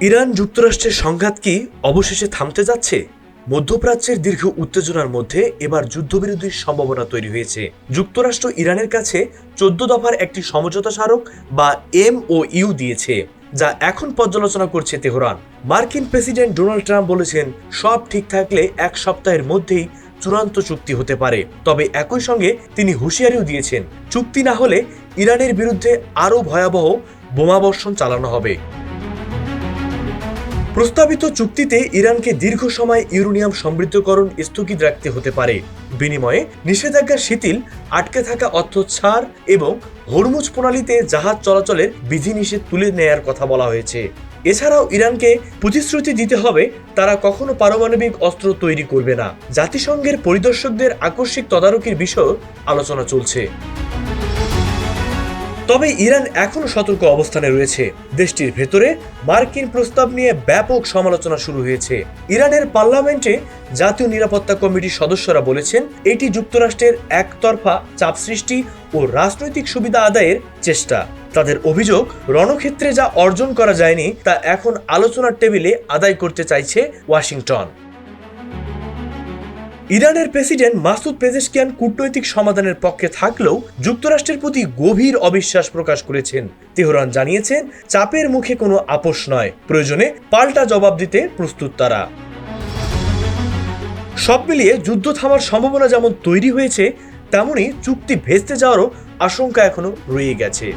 Iran যুক্তরাষ্ট্রের সংঘাত কি অবশেষে থামতে যাচ্ছে? মধ্যপ্রাচ্যের দীর্ঘ উত্তেজনার মধ্যে এবার যুদ্ধবিরতির সম্ভাবনা তৈরি হয়েছে। যুক্তরাষ্ট্র ইরানের কাছে 14 দফার একটি সমঝোতা স্মারক বা MOU দিয়েছে, যা এখন পর্যালোচনা করছে তেহরান। মার্কিন প্রেসিডেন্ট ডোনাল্ড ট্রাম্প বলেছেন, সব ঠিক থাকলে এক সপ্তাহের মধ্যেই চূড়ান্ত চুক্তি হতে পারে। তবে একই সঙ্গে তিনি হুঁশিয়ারিও দিয়েছেন, চুক্তি না হলে ইরানের বিরুদ্ধে আরও ভয়াবহ বোমাবর্ষণ চালানো হবে। প্রস্তাবিত চুক্তিতে ইরানকে দীর্ঘ সময় ইউরেনিয়াম সমৃদ্ধকরণ স্থগিত রাখতে হতে পারে। বিনিময়ে নিষেধাজ্ঞা শিথিল, আটকে থাকা অর্থ ছাড় এবং হরমুজ প্রণালীতে জাহাজ চলাচলের বিধিনিষেধ তুলে নেয়ার কথা বলা হয়েছে। এছাড়াও ইরানকে প্রতিশ্রুতি দিতে হবে তারা কখনো পারমাণবিক অস্ত্র তৈরি করবে না। জাতিসংঘের পরিদর্শকদের আকস্মিক তদারকির বিষয়েও আলোচনা চলছে। তবে ইরান এখনো সতর্ক অবস্থানে রয়েছে। দেশটির ভেতরে মার্কিন প্রস্তাব নিয়ে ব্যাপক সমালোচনা শুরু হয়েছে। ইরানের পার্লামেন্টে জাতীয় নিরাপত্তা কমিটির সদস্যরা বলেছেন, এটি যুক্তরাষ্ট্রের একতরফা চাপ সৃষ্টি ও রাজনৈতিক সুবিধা আদায়ের চেষ্টা। তাদের অভিযোগ, রণক্ষেত্রে যা অর্জন করা যায়নি তা এখন আলোচনার টেবিলে আদায় করতে চাইছে ওয়াশিংটন। ইরানের প্রেসিডেন্ট মাসুদ পেজেশকিয়ান কূটনৈতিক সমাধানের পক্ষে থাকলেও যুক্তরাষ্ট্রের প্রতি গভীর অবিশ্বাস প্রকাশ করেছেন। তেহরান জানিয়েছেন, চাপের মুখে কোনো আপোষ নয়, প্রয়োজনে পাল্টা জবাব দিতে প্রস্তুত তারা। সব মিলিয়ে যুদ্ধ থামার সম্ভাবনা যেমন তৈরি হয়েছে, তেমনি চুক্তি ভেস্তে যাওয়ারও আশঙ্কা এখনো রয়ে গেছে।